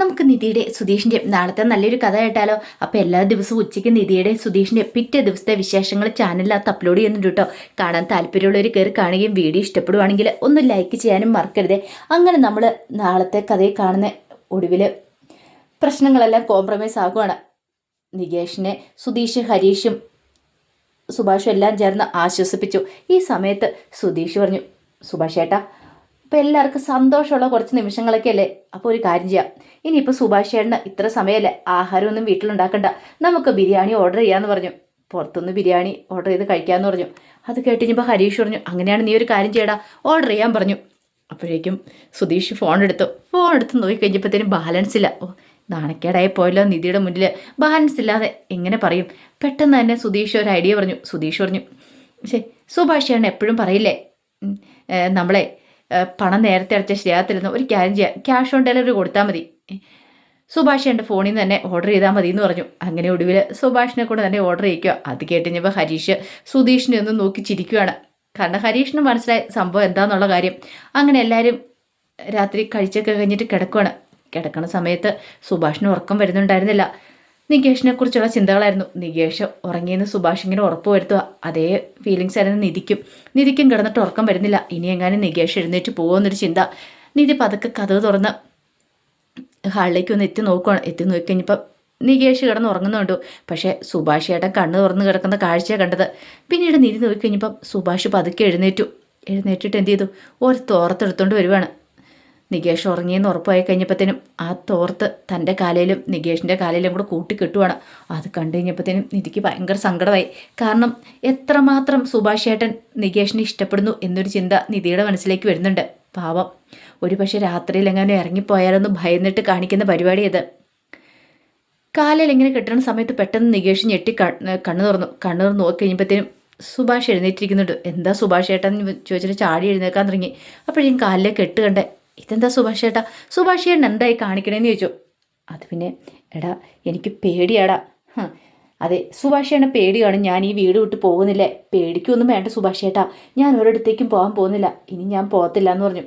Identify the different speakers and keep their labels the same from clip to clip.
Speaker 1: നമുക്ക് നിധിയുടെ സുധീഷിൻ്റെ നാളത്തെ നല്ലൊരു കഥ കേട്ടാലോ? അപ്പോൾ എല്ലാ ദിവസവും ഉച്ചയ്ക്ക് നിധിയുടെ സുധീഷിൻ്റെ പിറ്റേ ദിവസത്തെ വിശേഷങ്ങൾ ചാനലിനകത്ത് അപ്ലോഡ് ചെയ്യുന്നുണ്ട് കേട്ടോ. കാണാൻ താല്പര്യമുള്ളവർ കയറി കാണുകയും വീഡിയോ ഇഷ്ടപ്പെടുവാണെങ്കിൽ ഒന്ന് ലൈക്ക് ചെയ്യാനും മറക്കരുത്. അങ്ങനെ നമ്മൾ നാളത്തെ കഥയിൽ കാണുന്ന ഒടുവിൽ പ്രശ്നങ്ങളെല്ലാം കോംപ്രമൈസ് ആകുവാണ്. നികേഷിനെ സുധീഷ്, ഹരീഷും സുഭാഷും എല്ലാം ചേർന്ന് ആശ്വസിപ്പിച്ചു. ഈ സമയത്ത് സുധീഷ് പറഞ്ഞു, സുഭാഷ് ചേട്ടാ, ഇപ്പം എല്ലാവർക്കും സന്തോഷമുള്ള കുറച്ച് നിമിഷങ്ങളൊക്കെ അല്ലേ, അപ്പോൾ ഒരു കാര്യം ചെയ്യാം. ഇനിയിപ്പോൾ സുഭാഷ് ചേട്ടന് ഇത്ര സമയമല്ലേ, ആഹാരമൊന്നും വീട്ടിലുണ്ടാക്കണ്ട, നമുക്ക് ബിരിയാണി ഓർഡർ ചെയ്യാമെന്ന് പറഞ്ഞു. പുറത്തുനിന്ന് ബിരിയാണി ഓർഡർ ചെയ്ത് കഴിക്കാമെന്ന് പറഞ്ഞു. അത് കേട്ടുകഴിഞ്ഞപ്പോൾ ഹരീഷ് പറഞ്ഞു, അങ്ങനെയാണ് നീ ഒരു കാര്യം ചെയ്യടാ, ഓർഡർ ചെയ്യാൻ പറഞ്ഞു. അപ്പോഴേക്കും സുധീഷ് ഫോൺ എടുത്ത് നോക്കിക്കഴിഞ്ഞപ്പോഴത്തേനും ബാലൻസ് ഇല്ല. ഓ, നാണക്കേടായി പോയല്ലോ, നിധിയുടെ മുന്നിൽ ബാലൻസ് ഇല്ലാതെ എങ്ങനെ പറയും? പെട്ടെന്ന് തന്നെ സുധീഷ് ഒരു ഐഡിയ പറഞ്ഞു. സുധീഷ് പറഞ്ഞു, ശരി, സുഭാഷ് ചേട്ടൻ എപ്പോഴും പറയില്ലേ നമ്മളെ പണം നേരത്തെ അടച്ച ശരിയാകത്തില്ലെന്ന്, ഒരു കാര്യം ചെയ്യാം, ക്യാഷ് ഓൺ ഡെലിവറി കൊടുത്താൽ മതി, സുഭാഷ് എൻ്റെ ഫോണിൽ നിന്ന് തന്നെ ഓർഡർ ചെയ്താൽ മതി എന്ന് പറഞ്ഞു. അങ്ങനെ ഒടുവിൽ സുഭാഷിനെ കൊണ്ട് തന്നെ ഓർഡർ ചെയ്യിക്കുക. അത് കേട്ടുകഴിഞ്ഞപ്പോൾ ഹരീഷ് സുധീഷിനെ ഒന്ന് നോക്കി ചിരിക്കുകയാണ്. കാരണം ഹരീഷിന് മനസ്സിലായ സംഭവം എന്താണെന്നുള്ള കാര്യം. അങ്ങനെ എല്ലാവരും രാത്രി കഴിച്ചൊക്കെ കഴിഞ്ഞിട്ട് കിടക്കണ സമയത്ത് സുഭാഷിന് ഉറക്കം വരുന്നുണ്ടായിരുന്നില്ല. നികേഷിനെ കുറിച്ചുള്ള ചിന്തകളായിരുന്നു. നികേഷ് ഉറങ്ങിയെന്ന് സുഭാഷ് ഇങ്ങനെ ഉറപ്പ് വരുത്തുക. അതേ ഫീലിങ്സ് ആയിരുന്നു നിധിക്കും കിടന്നിട്ട് ഉറക്കം വരുന്നില്ല. ഇനി എങ്ങാനും നികേഷ് എഴുന്നേറ്റ് പോകുമെന്നൊരു ചിന്ത. നിധി പതുക്കെ കതവ് തുറന്ന് ഹാളിലേക്ക് ഒന്ന് എത്തി നോക്കിക്കഴിഞ്ഞപ്പോൾ നികേഷ് കിടന്ന് ഉറങ്ങുന്നുണ്ടു. പക്ഷേ സുഭാഷ് ചേട്ടൻ കണ്ണ് തുറന്ന് കിടക്കുന്ന കാഴ്ചയാണ് കണ്ടത്. പിന്നീട് നിധി നോക്കിക്കഴിഞ്ഞപ്പം സുഭാഷ് പതുക്കെ എഴുന്നേറ്റിട്ട് എന്ത് ചെയ്തു, ഒരു തോർത്തെടുത്തോണ്ട് വരുവാണ്. നികേഷ് ഉറങ്ങിയെന്ന് ഉറപ്പായി കഴിഞ്ഞപ്പോഴത്തേനും ആ തോർത്ത് തൻ്റെ കാലയിലും നികേഷിൻ്റെ കാലയിലും കൂടെ കൂട്ടിക്കെട്ടുവാണ്. അത് കണ്ടു കഴിഞ്ഞപ്പോഴത്തേനും നിധിക്ക് ഭയങ്കര സങ്കടമായി. കാരണം എത്രമാത്രം സുഭാഷ് ചേട്ടൻ നികേഷിനെ ഇഷ്ടപ്പെടുന്നു എന്നൊരു ചിന്ത നിധിയുടെ മനസ്സിലേക്ക് വരുന്നുണ്ട്. പാവം, ഒരു പക്ഷേ രാത്രിയിൽ എങ്ങനെ ഇറങ്ങിപ്പോയാലൊന്ന് ഭയന്നിട്ട് കാണിക്കുന്ന പരിപാടി അത്. കാലയിൽ എങ്ങനെ കെട്ടുന്ന സമയത്ത് പെട്ടെന്ന് നികേഷ് ഞെട്ടി കണ്ണു തുറന്ന് നോക്കി കഴിഞ്ഞപ്പോഴത്തേനും സുഭാഷ് എഴുന്നേറ്റിരിക്കുന്നുണ്ട്. എന്താ സുഭാഷ് ചേട്ടൻ ചോദിച്ചിട്ട് ചാടി എഴുന്നേക്കാൻ തുടങ്ങി. അപ്പോഴേക്കും കാലിലെ കെട്ട് കണ്ടേ. ഇതെന്താ സുഭാഷ് ചേട്ടാ, സുഭാഷ് ചേട്ടൻ എന്തായി കാണിക്കണേന്ന് ചോദിച്ചു. അത് പിന്നെ എടാ, എനിക്ക് പേടിയാടാ. അതെ, സുഭാഷ് ചേട്ടൻ പേടി കാണും, ഞാൻ ഈ വീട് വിട്ട് പോകുന്നില്ലേ. പേടിക്കൊന്നും വേണ്ട സുഭാഷ് ചേട്ടാ, ഞാൻ ഒരിടത്തേക്കും പോകാൻ പോകുന്നില്ല, ഇനി ഞാൻ പോകത്തില്ല എന്ന് പറഞ്ഞു.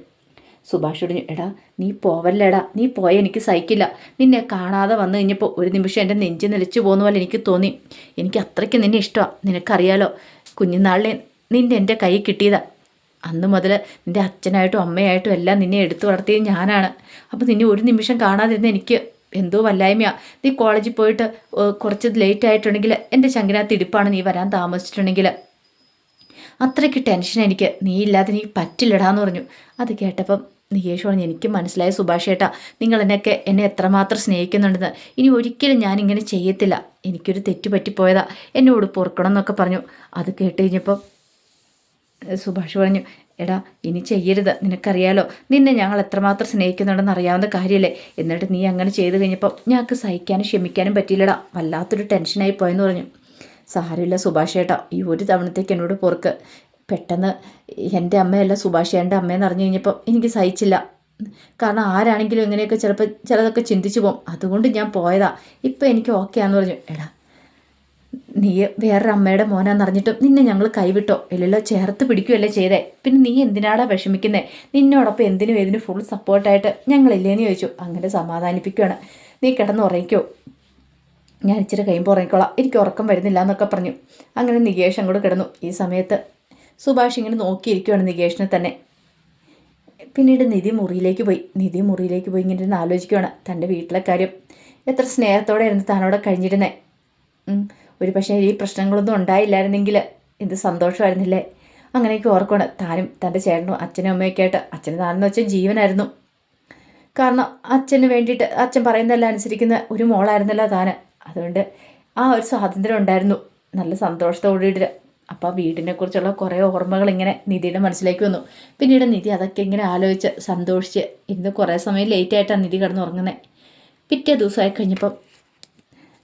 Speaker 1: സുഭാഷ് പറഞ്ഞു, എടാ നീ പോവല്ലേടാ, നീ പോയ എനിക്ക് സഹിക്കില്ല. നിന്നെ കാണാതെ വന്നു കഴിഞ്ഞപ്പോൾ ഒരു നിമിഷം എൻ്റെ നെഞ്ച് നിലച്ചു പോകുന്ന പോലെ എനിക്ക് തോന്നി. എനിക്ക് അത്രയ്ക്ക് നിന്നെ ഇഷ്ടമാണ്, നിനക്കറിയാലോ. കുഞ്ഞുനാളിലെ നിന്നെ എൻ്റെ കൈ കിട്ടിയതാ. അന്ന് മുതൽ നിൻ്റെ അച്ഛനായിട്ടും അമ്മയായിട്ടും എല്ലാം നിന്നെ എടുത്തു വളർത്തിയത് ഞാനാണ്. അപ്പോൾ നിന്നെ ഒരു നിമിഷം കാണാതിരുന്ന് എനിക്ക് എന്തോ വല്ലായ്മയാണ്. നീ കോളേജിൽ പോയിട്ട് കുറച്ച് ലേറ്റ് ആയിട്ടുണ്ടെങ്കിൽ എൻ്റെ ചങ്കിനകത്ത് ഇടിപ്പാണ്, നീ വരാൻ താമസിച്ചിട്ടുണ്ടെങ്കിൽ അത്രയ്ക്ക് ടെൻഷൻ എനിക്ക്, നീ ഇല്ലാതെ നീ പറ്റില്ലടാന്ന് പറഞ്ഞു. അത് കേട്ടപ്പം നികേഷ് പറഞ്ഞു, എനിക്ക് മനസ്സിലായ സുഭാഷ് ചേട്ടാ, നിങ്ങൾ എന്നെ എത്രമാത്രം സ്നേഹിക്കുന്നുണ്ടെന്ന്. ഇനി ഒരിക്കലും ഞാൻ ഇങ്ങനെ ചെയ്യത്തില്ല, എനിക്കൊരു തെറ്റ് പറ്റിപ്പോയതാ, എന്നോട് പൊറുക്കണം എന്നൊക്കെ പറഞ്ഞു. അത് കേട്ട് കഴിഞ്ഞപ്പം സുഭാഷ് പറഞ്ഞു, എടാ ഇനി ചെയ്യരുത്, നിനക്കറിയാലോ നിന്നെ ഞങ്ങൾ എത്രമാത്രം സ്നേഹിക്കുന്നുണ്ടെന്ന് അറിയാവുന്ന കാര്യമല്ലേ. എന്നിട്ട് നീ അങ്ങനെ ചെയ്ത് കഴിഞ്ഞപ്പം ഞങ്ങൾക്ക് സഹിക്കാനും ക്ഷമിക്കാനും പറ്റിയില്ലടാ, വല്ലാത്തൊരു ടെൻഷനായി പോയെന്ന് പറഞ്ഞു. സാരമില്ല സുഭാഷ് ചേട്ടാ, ഈ ഒരു തവണത്തേക്ക് എന്നോട് പൊറുക്ക്. പെട്ടെന്ന് എൻ്റെ അമ്മയല്ല സുഭാഷ് ചേട്ടൻ്റെ അമ്മയെന്ന് അറിഞ്ഞു കഴിഞ്ഞപ്പം എനിക്ക് സഹിച്ചില്ല. കാരണം ആരാണെങ്കിലും ഇങ്ങനെയൊക്കെ ചിലപ്പോൾ ചിലതൊക്കെ ചിന്തിച്ചു പോകും, അതുകൊണ്ട് ഞാൻ പോയതാ. ഇപ്പം എനിക്ക് ഓക്കെയാന്ന് പറഞ്ഞു. എടാ നീ വേറൊരു അമ്മയുടെ മോനാന്നറിഞ്ഞിട്ടും നിന്നെ ഞങ്ങൾ കൈവിട്ടോ? ഇല്ലല്ലോ, ചേർത്ത് പിടിക്കുകയല്ലേ ചെയ്തേ. പിന്നെ നീ എന്തിനാടാ വിഷമിക്കുന്നേ? നിന്നോടൊപ്പം എന്തിനും ഏതിനും ഫുൾ സപ്പോർട്ടായിട്ട് ഞങ്ങളില്ലേന്ന് ചോദിച്ചു. അങ്ങനെ സമാധാനിപ്പിക്കുകയാണ്. നീ കിടന്ന് ഉറങ്ങിക്കോ, ഞാൻ ഇച്ചിരി കഴിയുമ്പോൾ ഉറങ്ങിക്കോളാം, എനിക്ക് ഉറക്കം വരുന്നില്ല എന്നൊക്കെ പറഞ്ഞു. അങ്ങനെ നികേഷ് അങ്ങോട്ട് കിടന്നു. ഈ സമയത്ത് സുഭാഷ് ഇങ്ങനെ നോക്കിയിരിക്കുകയാണ് നികേഷിനെ തന്നെ. പിന്നീട് നിധി മുറിയിലേക്ക് പോയി ഇങ്ങനെ ഇരുന്ന് ആലോചിക്കുകയാണ് തൻ്റെ വീട്ടിലെ കാര്യം. എത്ര സ്നേഹത്തോടെ ആയിരുന്നു താനോടെ കഴിഞ്ഞിരുന്നേ. ഒരു പക്ഷേ ഈ പ്രശ്നങ്ങളൊന്നും ഉണ്ടായില്ലായിരുന്നെങ്കിൽ എന്ത് സന്തോഷമായിരുന്നില്ലേ. അങ്ങനെയൊക്കെ ഓർക്കുകയാണ്. താനും തൻ്റെ ചേട്ടനും അച്ഛനും അമ്മയൊക്കെ ആയിട്ട്. അച്ഛന് താനെന്ന് വെച്ചാൽ ജീവനായിരുന്നു. കാരണം അച്ഛന് വേണ്ടിയിട്ട് അച്ഛൻ പറയുന്നതെല്ലാം അനുസരിക്കുന്ന ഒരു മോളായിരുന്നല്ലോ താന്. അതുകൊണ്ട് ആ ഒരു സ്വാതന്ത്ര്യം ഉണ്ടായിരുന്നു. നല്ല സന്തോഷത്തോടെ അപ്പോൾ ആ വീടിനെക്കുറിച്ചുള്ള കുറേ ഓർമ്മകൾ ഇങ്ങനെ നിധിയുടെ മനസ്സിലേക്ക് വന്നു. പിന്നീട് നിധി അതൊക്കെ ഇങ്ങനെ ആലോചിച്ച് സന്തോഷിച്ച് ഇന്ന് കുറേ സമയം ലേറ്റായിട്ടാണ് നിധി കിടന്നുറങ്ങുന്നത്. പിറ്റേ ദിവസമായി കഴിഞ്ഞപ്പം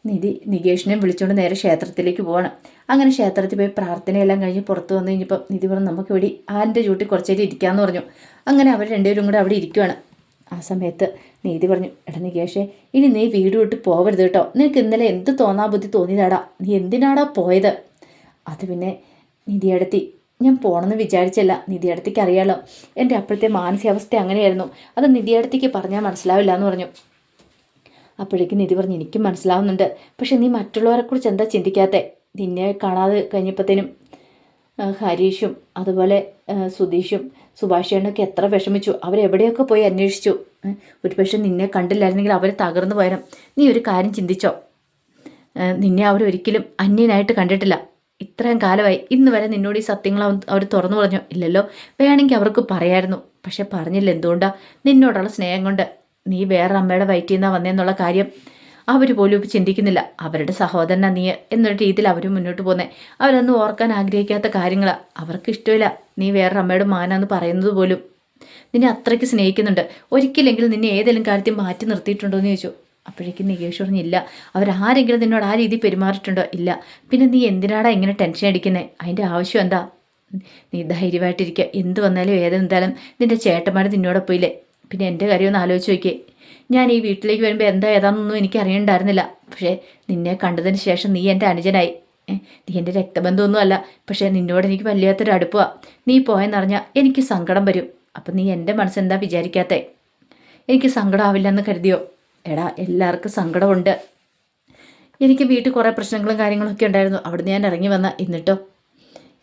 Speaker 1: നിധി നികേഷിനെ വിളിച്ചുകൊണ്ട് നേരെ ക്ഷേത്രത്തിലേക്ക് പോവാണ്. അങ്ങനെ ക്ഷേത്രത്തിൽ പോയി പ്രാർത്ഥനയെല്ലാം കഴിഞ്ഞ് പുറത്ത് വന്നു കഴിഞ്ഞപ്പം നിധി പറഞ്ഞു, നമുക്ക് ഇവിടെ ആൻ്റെ ചൂട്ടി കുറച്ച് നേരം ഇരിക്കാമെന്ന് പറഞ്ഞു. അങ്ങനെ അവർ രണ്ടുപേരും കൂടെ അവിടെ ഇരിക്കുവാണ്. ആ സമയത്ത് നീതി പറഞ്ഞു, എടാ നികേഷേ, ഇനി നീ വീട് വിട്ട് പോകരുത് കേട്ടോ. നിനക്ക് ഇന്നലെ എന്ത് ബുദ്ധി തോന്നിയതാടാ, നീ എന്തിനാടാ പോയത്? അത് പിന്നെ നിധിയടത്തി, ഞാൻ പോകണമെന്ന് വിചാരിച്ചല്ല. നിധിയടത്തിക്ക് അറിയാലോ എൻ്റെ അപ്പോഴത്തെ മാനസികാവസ്ഥ അങ്ങനെയായിരുന്നു. അത് നിധിയടത്തിക്ക് പറഞ്ഞാൽ മനസ്സിലാവില്ല എന്ന് പറഞ്ഞു. അപ്പോഴേക്കും നിധി പറഞ്ഞു, എനിക്കും മനസ്സിലാവുന്നുണ്ട്. പക്ഷെ നീ മറ്റുള്ളവരെക്കുറിച്ച് എന്താ ചിന്തിക്കാത്തേ? നിന്നെ കാണാതെ കഴിഞ്ഞപ്പോഴത്തേനും ഹരീഷും അതുപോലെ സുധീഷും സുഭാഷേണൊക്കെ എത്ര വിഷമിച്ചു. അവരെവിടെയൊക്കെ പോയി അന്വേഷിച്ചു. ഒരുപക്ഷെ നിന്നെ കണ്ടില്ലായിരുന്നെങ്കിൽ അവർ തകർന്നു പോയാലും. നീ ഒരു കാര്യം ചിന്തിച്ചോ? നിന്നെ അവരൊരിക്കലും അന്യനായിട്ട് കണ്ടിട്ടില്ല. ഇത്രയും കാലമായി ഇന്ന് വരെ നിന്നോട് ഈ സത്യങ്ങൾ അവർ തുറന്നു പറഞ്ഞോ? ഇല്ലല്ലോ. വേണമെങ്കിൽ അവർക്ക് പറയായിരുന്നു. പക്ഷെ പറഞ്ഞില്ല. എന്തുകൊണ്ടാ? നിന്നോടുള്ള സ്നേഹം കൊണ്ട്. നീ വേറെ അമ്മയുടെ വയറ്റിൽ നിന്നാ വന്നേന്നുള്ള കാര്യം അവർ പോലും ഇപ്പോൾ ചിന്തിക്കുന്നില്ല. അവരുടെ സഹോദരനാ നീ എന്നൊരു രീതിയിൽ അവർ മുന്നോട്ട് പോകുന്നത്. അവരൊന്നും ഓർക്കാൻ ആഗ്രഹിക്കാത്ത കാര്യങ്ങളാണ്. അവർക്ക് ഇഷ്ടമില്ല നീ വേറെ അമ്മയുടെ മാനാന്ന് പറയുന്നത് പോലും. നിന്നെ അത്രയ്ക്ക് സ്നേഹിക്കുന്നുണ്ട്. ഒരിക്കലെങ്കിലും നിന്നെ ഏതെങ്കിലും കാര്യത്തിൽ മാറ്റി നിർത്തിയിട്ടുണ്ടോ എന്ന് ചോദിച്ചു. അപ്പോഴേക്കും നികേഷ് പറഞ്ഞില്ല. അവരാരെങ്കിലും നിന്നോട് ആ രീതി പെരുമാറിയിട്ടുണ്ടോ? ഇല്ല. പിന്നെ നീ എന്തിനാടാ ഇങ്ങനെ ടെൻഷൻ അടിക്കുന്നത്? അതിൻ്റെ ആവശ്യം എന്താ? നീ ധൈര്യമായിട്ടിരിക്കുക. എന്ത് വന്നാലും ഏതെന്തായാലും നിന്റെ ചേട്ടന്മാർ നിന്നോടൊപ്പം ഇല്ലേ? പിന്നെ എൻ്റെ കാര്യം ഒന്ന് ആലോചിച്ച് നോക്കിയേ. ഞാൻ ഈ വീട്ടിലേക്ക് വരുമ്പോൾ എന്താ ഏതാണെന്നൊന്നും എനിക്ക് അറിയണ്ടായിരുന്നില്ല. പക്ഷേ നിന്നെ കണ്ടതിന് ശേഷം നീ എൻ്റെ അനുജനായി. നീ എൻ്റെ രക്തബന്ധമൊന്നും അല്ല. പക്ഷേ നിന്നോട് എനിക്ക് വല്ലാത്തൊരു അടുപ്പമാണ്. നീ പോയെന്നറിഞ്ഞാൽ എനിക്ക് സങ്കടം വരും. അപ്പം നീ എൻ്റെ മനസ്സെന്താ വിചാരിക്കാത്തേ? എനിക്ക് സങ്കടമാവില്ലെന്ന് കരുതിയോ? എടാ, എല്ലാവർക്കും സങ്കടമുണ്ട്. എനിക്ക് വീട്ടിൽ കുറേ പ്രശ്നങ്ങളും കാര്യങ്ങളൊക്കെ ഉണ്ടായിരുന്നു. അവിടുന്ന് ഞാൻ ഇറങ്ങി വന്ന.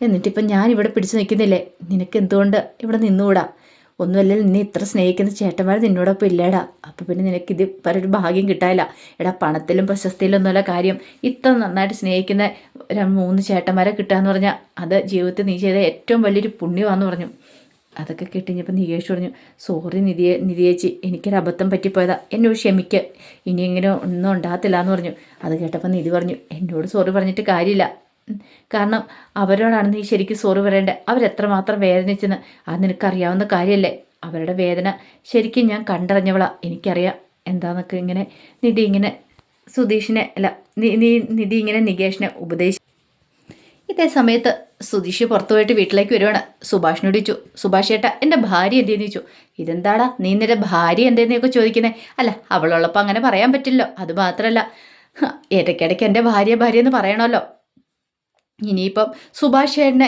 Speaker 1: എന്നിട്ടിപ്പം ഞാൻ ഇവിടെ പിടിച്ചു നിൽക്കുന്നില്ലേ? നിനക്ക് എന്തുകൊണ്ട് ഇവിടെ നിന്നുകൂടാ? ഒന്നുമല്ലല്ലോ, നിന്നെ ഇത്ര സ്നേഹിക്കുന്ന ചേട്ടന്മാർ നിന്നോടൊപ്പം ഇല്ലേടാ. അപ്പം പിന്നെ നിനക്കിത് ഒരു ഭാഗ്യം കിട്ടാനില്ല. എടാ, പണത്തിലും പ്രശസ്തിയിലും ഒന്നുമല്ല കാര്യം. ഇത്ര നന്നായിട്ട് സ്നേഹിക്കുന്ന 3 ചേട്ടന്മാരെ കിട്ടുകയെന്ന് പറഞ്ഞാൽ അത് ജീവിതത്തിൽ നീ ചെയ്ത ഏറ്റവും വലിയൊരു പുണ്യമാണെന്ന് പറഞ്ഞു. അതൊക്കെ കേട്ടുകഴിഞ്ഞപ്പോൾ നികേഷ് പറഞ്ഞു, സോറി നിധിയേച്ചി, എനിക്കൊരു അബദ്ധം പറ്റിപ്പോയതാ, എന്നോട് ക്ഷമിക്ക്, ഇനി ഇങ്ങനെ ഒന്നും ഉണ്ടാകത്തില്ല എന്ന് പറഞ്ഞു. അത് കേട്ടപ്പോൾ നിധി പറഞ്ഞു, എന്നോട് സോറി പറഞ്ഞിട്ട് കാര്യമില്ല. കാരണം അവരോടാണ് നീ ശരിക്കും സോറി പറയേണ്ടത്. അവരെത്രമാത്രം വേദനിച്ചെന്ന് അത് നിനക്കറിയാവുന്ന കാര്യമല്ലേ? അവരുടെ വേദന ശരിക്കും ഞാൻ കണ്ടറിഞ്ഞവളാ. എനിക്കറിയാം എന്താന്നൊക്കെ. ഇങ്ങനെ നിധി ഇങ്ങനെ സുധീഷിനെ അല്ല നിധി ഇങ്ങനെ നികേഷിനെ ഉപദേശിച്ചു. ഇതേ സമയത്ത് സുധീഷ് പുറത്തു പോയിട്ട് വീട്ടിലേക്ക് വരുവാണ്. സുഭാഷിനോട് ചോദിച്ചു, സുഭാഷ് ചേട്ടാ, എൻ്റെ ഭാര്യ എന്തേന്ന് ചോദിച്ചു. ഇതെന്താടാ നീ നിന്റെ ഭാര്യ എന്തേന്നൊക്കെ ചോദിക്കുന്നത്? അല്ല, അവളുള്ളപ്പോൾ അങ്ങനെ പറയാൻ പറ്റില്ലല്ലോ. അതുമാത്രമല്ല, ഇടയ്ക്കിടയ്ക്ക് എൻ്റെ ഭാര്യ എന്ന് പറയണമല്ലോ. ഇനിയിപ്പം സുഭാഷ് ചേട്ടനെ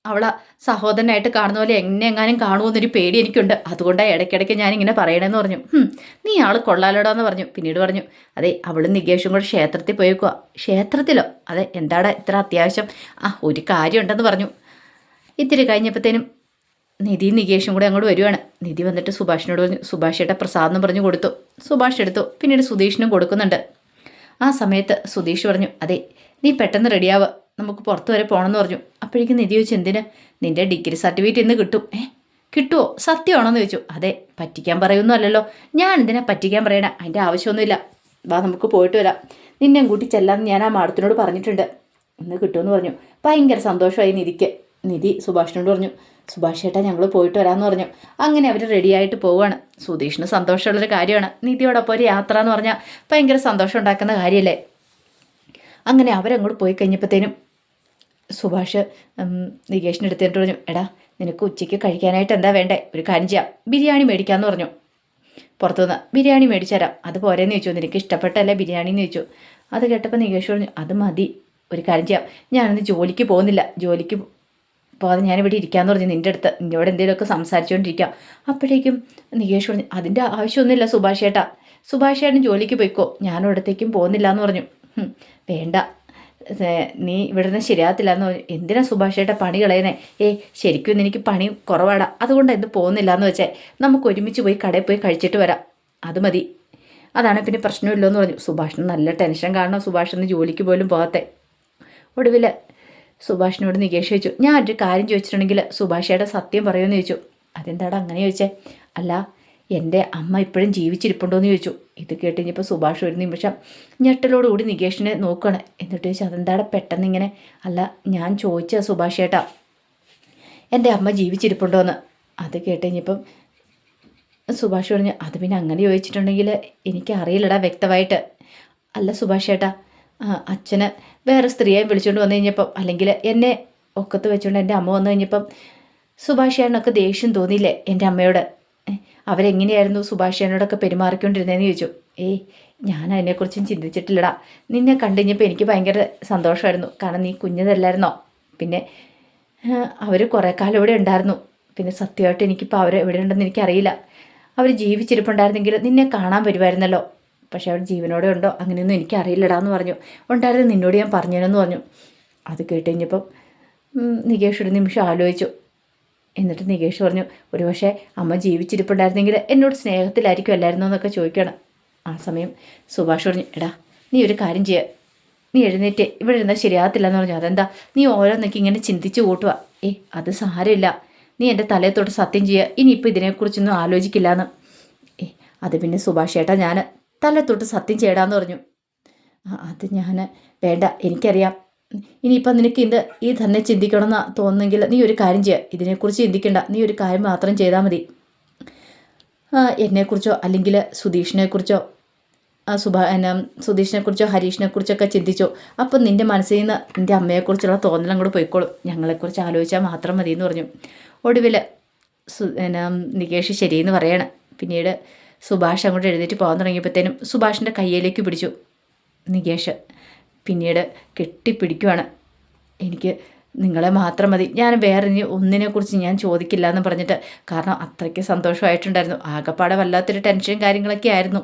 Speaker 1: അവളെ സഹോദരനായിട്ട് കാണുന്ന പോലെ എങ്ങാനും കാണുമെന്നൊരു പേടി എനിക്കുണ്ട്. അതുകൊണ്ടാണ് ഇടയ്ക്കിടയ്ക്ക് ഞാനിങ്ങനെ പറയണമെന്ന് പറഞ്ഞു. നീ ആൾ കൊള്ളാലോടാന്ന് പറഞ്ഞു. പിന്നീട് പറഞ്ഞു, അതെ, അവളും നികേഷും കൂടെ ക്ഷേത്രത്തിൽ പോയേക്കുക. ക്ഷേത്രത്തിലോ? അതെ, എന്താടാ ഇത്ര അത്യാവശ്യം? ഒരു കാര്യം ഉണ്ടെന്ന് പറഞ്ഞു. ഇത്തിരി കഴിഞ്ഞപ്പോഴത്തേനും നിധിയും നികേഷും കൂടെ അങ്ങോട്ട് വരുവാണ്. നിധി വന്നിട്ട് സുഭാഷിനോട് പറഞ്ഞു, സുഭാഷ് ചേട്ടാ പ്രസാദം പറഞ്ഞു കൊടുത്തു. സുഭാഷ് എടുത്തു. പിന്നീട് സുധീഷിനും കൊടുക്കുന്നുണ്ട്. ആ സമയത്ത് സുധീഷ് പറഞ്ഞു, അതെ, നീ പെട്ടെന്ന് റെഡിയാവുക, നമുക്ക് പുറത്ത് വരെ പോകണമെന്ന് പറഞ്ഞു. അപ്പോഴേക്കും നിധി ചോദിച്ചു, എന്തിന്? നിൻ്റെ ഡിഗ്രി സർട്ടിഫിക്കറ്റ് ഇന്ന് കിട്ടും. കിട്ടുമോ? സത്യമാണോന്ന് ചോദിച്ചു. അതെ, പറ്റിക്കാൻ പറയുമൊന്നും അല്ലല്ലോ. ഞാൻ എന്തിനാ പറ്റിക്കാൻ പറയണേ? അതിൻ്റെ ആവശ്യമൊന്നുമില്ല. വാ, നമുക്ക് പോയിട്ട് വരാം. നിന്നെ കൂട്ടി ചെല്ലാമെന്ന് ഞാൻ ആ മാഡത്തിനോട് പറഞ്ഞിട്ടുണ്ട്. ഇന്ന് കിട്ടുമെന്ന് പറഞ്ഞു. ഭയങ്കര സന്തോഷമായി നിധിക്ക്. നിധി സുഭാഷിനോട് പറഞ്ഞു, സുഭാഷ് ചേട്ടാ ഞങ്ങൾ പോയിട്ട് വരാമെന്ന് പറഞ്ഞു. അങ്ങനെ അവർ റെഡിയായിട്ട് പോവുകയാണ്. സുധീഷിന് സന്തോഷമുള്ളൊരു കാര്യമാണ്. നിധിയോടൊപ്പം ഒരു യാത്ര എന്ന് പറഞ്ഞാൽ ഭയങ്കര സന്തോഷം ഉണ്ടാക്കുന്ന കാര്യമല്ലേ. അങ്ങനെ അവരങ്ങോട്ട് പോയി കഴിഞ്ഞപ്പോഴത്തേനും സുഭാഷ് നികേഷിൻ്റെ അടുത്തിട്ട് പറഞ്ഞു, എടാ, നിനക്ക് ഉച്ചയ്ക്ക് കഴിക്കാനായിട്ട് എന്താ വേണ്ടേ? ഒരു കാര്യം ചെയ്യാം, ബിരിയാണി മേടിക്കാമെന്ന് പറഞ്ഞു. പുറത്തുനിന്ന് ബിരിയാണി മേടിച്ചു തരാം. അത് പോരെന്ന് ചോദിച്ചു. നിനക്ക് ഇഷ്ടപ്പെട്ടല്ലേ ബിരിയാണി എന്ന് ചോദിച്ചു. അത് കേട്ടപ്പോൾ നികേഷ് പറഞ്ഞു, അത് മതി. ഒരു കാര്യം ചെയ്യാം, ഞാനിന്ന് ജോലിക്ക് പോകുന്നില്ല. ജോലിക്ക് പോകാതെ ഞാനിവിടെ ഇരിക്കാമെന്ന് പറഞ്ഞു. നിന്നോട് എന്തെങ്കിലുമൊക്കെ സംസാരിച്ചുകൊണ്ടിരിക്കാം. അപ്പോഴേക്കും നികേഷ് പറഞ്ഞു, അതിൻ്റെ ആവശ്യമൊന്നുമില്ല സുഭാഷ് ചേട്ടാ. സുഭാഷ് ചേട്ടൻ ജോലിക്ക് പോയിക്കോ, ഞാനൊരിടത്തേക്കും പോകുന്നില്ല എന്ന് പറഞ്ഞു. വേണ്ട, നീ ഇവിടെ നിന്ന് ശരിയാകത്തില്ല എന്ന് പറഞ്ഞു. എന്തിനാ സുഭാഷ് ചേട്ടാ പണി കളയുന്നേ? ശരിക്കും എനിക്ക് പണി കുറവാടാ, അതുകൊണ്ട് എന്ത് പോകുന്നില്ല എന്ന് വെച്ചേ. നമുക്ക് ഒരുമിച്ച് പോയി കടയിൽ പോയി കഴിച്ചിട്ട് വരാം, അത് മതി. അതാണ് പിന്നെ പ്രശ്നമില്ലോ എന്ന് പറഞ്ഞു. സുഭാഷിന് നല്ല ടെൻഷൻ കാരണം സുഭാഷിന് ജോലിക്ക് പോലും പോകാത്തെ. ഒടുവിൽ സുഭാഷിനോട് നികേഷ് ചോദിച്ചു, ഞാൻ ഒരു കാര്യം ചോദിച്ചിട്ടുണ്ടെങ്കിൽ സുഭാഷയുടെ സത്യം പറയുമെന്ന് ചോദിച്ചു. അതെന്താടാ അങ്ങനെ ചോദിച്ചേ? അല്ല, എൻ്റെ അമ്മ ഇപ്പോഴും ജീവിച്ചിരിപ്പുണ്ടോ എന്ന് ചോദിച്ചു. ഇത് കേട്ട് കഴിഞ്ഞപ്പോൾ സുഭാഷ് ഒരു നിമിഷം ഞെട്ടലോടുകൂടി നികേഷിനെ നോക്കുകയാണ്. എന്നിട്ട് ചോദിച്ചു, അതെന്താടാ പെട്ടെന്ന് ഇങ്ങനെ? അല്ല, ഞാൻ ചോദിച്ച സുഭാഷ് ചേട്ടാ, എൻ്റെ അമ്മ ജീവിച്ചിരിപ്പുണ്ടോ എന്ന്. അത് കേട്ട് കഴിഞ്ഞപ്പം സുഭാഷ് പറഞ്ഞു, അത് പിന്നെ അങ്ങനെ ചോദിച്ചിട്ടുണ്ടെങ്കിൽ എനിക്കറിയില്ലടാ വ്യക്തമായിട്ട്. അല്ല സുഭാഷ് ചേട്ടാ, അച്ഛന് വേറെ സ്ത്രീയെ വിളിച്ചുകൊണ്ട് വന്നു കഴിഞ്ഞപ്പം, അല്ലെങ്കിൽ എന്നെ ഒക്കത്ത് വെച്ചുകൊണ്ട് എൻ്റെ അമ്മ വന്നു കഴിഞ്ഞപ്പം സുഭാഷ് ചേട്ടനൊക്കെ ദേഷ്യം തോന്നിയില്ലേ എൻ്റെ അമ്മയോട്? അവരെങ്ങനെയായിരുന്നു സുഭാഷ് ചേട്ടനോടൊക്കെ പെരുമാറിക്കൊണ്ടിരുന്നതെന്ന് ചോദിച്ചു. ഞാൻ അതിനെക്കുറിച്ചും ചിന്തിച്ചിട്ടില്ലടാ. നിന്നെ കണ്ടുകഴിഞ്ഞപ്പോൾ എനിക്ക് ഭയങ്കര സന്തോഷമായിരുന്നു. കാരണം നീ കുഞ്ഞതല്ലായിരുന്നോ? പിന്നെ അവർ കുറേ കാലം ഇവിടെ ഉണ്ടായിരുന്നു. പിന്നെ സത്യമായിട്ട് എനിക്കിപ്പോൾ അവർ എവിടെ ഉണ്ടെന്ന് എനിക്കറിയില്ല. അവർ ജീവിച്ചിരിപ്പുണ്ടായിരുന്നെങ്കിൽ നിന്നെ കാണാൻ വരുമായിരുന്നല്ലോ. പക്ഷെ അവൾ ജീവനോടെ ഉണ്ടോ അങ്ങനെയൊന്നും എനിക്കറിയില്ലടാന്ന് പറഞ്ഞു. ഉണ്ടായിരുന്നു, നിന്നോട് ഞാൻ പറഞ്ഞേനെന്ന് പറഞ്ഞു. അത് കേട്ട് കഴിഞ്ഞപ്പം നികേഷ് ഒരു നിമിഷം ആലോചിച്ചു. എന്നിട്ട് നികേഷ് പറഞ്ഞു, ഒരു പക്ഷേ അമ്മ ജീവിച്ചിരിപ്പുണ്ടായിരുന്നെങ്കിൽ എന്നോട് സ്നേഹത്തിലായിരിക്കും അല്ലായിരുന്നോ എന്നൊക്കെ ചോദിക്കണം. ആ സമയം സുഭാഷ് പറഞ്ഞു, എടാ നീ ഒരു കാര്യം ചെയ്യുക, നീ എഴുന്നേറ്റ് ഇവിടെ ഇരുന്നാൽ ശരിയാകത്തില്ലെന്ന് പറഞ്ഞു. അതെന്താ നീ ഓരോന്നൊക്കെ ഇങ്ങനെ ചിന്തിച്ച് കൂട്ടുക? അത് സാരമില്ല, നീ എൻ്റെ തലയെ തൊട്ട് സത്യം ചെയ്യുക, ഇനിയിപ്പോൾ ഇതിനെക്കുറിച്ചൊന്നും ആലോചിക്കില്ല എന്ന്. അത് പിന്നെ സുഭാഷ് ചേട്ടാ ഞാൻ തല തൊട്ട് സത്യം ചെയ്യടാന്ന് പറഞ്ഞു. അത് ഞാൻ വേണ്ട, എനിക്കറിയാം. ഇനിയിപ്പം നിനക്ക് ഈ തന്നെ ചിന്തിക്കണമെന്ന് തോന്നുന്നെങ്കിൽ നീ ഒരു കാര്യം ചെയ്യുക, ഇതിനെക്കുറിച്ച് ചിന്തിക്കണ്ട, നീ ഒരു കാര്യം മാത്രം ചെയ്താൽ മതി. എന്നെക്കുറിച്ചോ അല്ലെങ്കിൽ സുധീഷിനെക്കുറിച്ചോ സുധീഷിനെക്കുറിച്ചോ ഹരീഷിനെക്കുറിച്ചൊക്കെ ചിന്തിച്ചോ. അപ്പം നിൻ്റെ മനസ്സിൽ നിന്ന് നിൻ്റെ അമ്മയെക്കുറിച്ചുള്ള തോന്നലും കൂടെ പോയിക്കോളും. ഞങ്ങളെക്കുറിച്ച് ആലോചിച്ചാൽ മാത്രം മതി എന്ന് പറഞ്ഞു. ഒടുവിൽ നികേഷ് ശരിയെന്ന് പറയാണ്. പിന്നീട് സുഭാഷ് അങ്ങോട്ട് എഴുന്നേറ്റ് പോകാൻ തുടങ്ങിയപ്പോഴത്തേനും സുഭാഷിൻ്റെ കയ്യിലേക്ക് പിടിച്ചു നികേഷ്. പിന്നീട് കെട്ടിപ്പിടിക്കുവാണ്. എനിക്ക് നിങ്ങളെ മാത്രം മതി, ഞാൻ വേറെ ഒന്നിനെക്കുറിച്ച് ഞാൻ ചോദിക്കില്ല എന്ന് പറഞ്ഞിട്ട്. കാരണം അത്രയ്ക്ക് സന്തോഷമായിട്ടുണ്ടായിരുന്നു. ആകെപ്പാടെ വല്ലാത്തൊരു ടെൻഷനും കാര്യങ്ങളൊക്കെ ആയിരുന്നു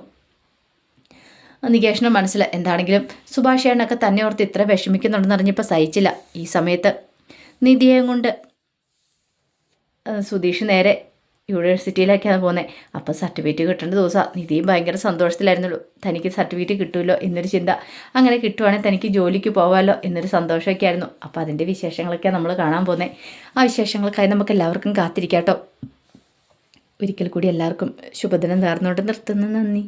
Speaker 1: നികേഷിൻ്റെ മനസ്സിൽ. എന്താണെങ്കിലും സുഭാഷ് ചേട്ടനൊക്കെ തന്നെ ഓർത്ത് ഇത്ര വിഷമിക്കുന്നുണ്ടെന്ന് അറിഞ്ഞപ്പോൾ സഹിച്ചില്ല. ഈ സമയത്ത് നിധിയെ കൊണ്ട് സുധീഷ് നേരെ യൂണിവേഴ്സിറ്റിയിലേക്കാണ് പോകുന്നത്. അപ്പോൾ സർട്ടിഫിക്കറ്റ് കിട്ടേണ്ട ദിവസമാണ്. നിധിയും ഭയങ്കര സന്തോഷത്തിലായിരുന്നുള്ളൂ. തനിക്ക് സർട്ടിഫിക്കറ്റ് കിട്ടുമല്ലോ എന്നൊരു ചിന്ത. അങ്ങനെ കിട്ടുവാണെങ്കിൽ തനിക്ക് ജോലിക്ക് പോകാമല്ലോ എന്നൊരു സന്തോഷമൊക്കെ ആയിരുന്നു. അപ്പോൾ അതിൻ്റെ വിശേഷങ്ങളൊക്കെ നമ്മൾ കാണാൻ പോകുന്നത്. ആ വിശേഷങ്ങൾക്കായി നമുക്ക് എല്ലാവർക്കും കാത്തിരിക്കാം കേട്ടോ. ഒരിക്കൽ കൂടി എല്ലാവർക്കും ശുഭദിനം നേർന്നുകൊണ്ട് നിർത്തുന്നു. നന്ദി.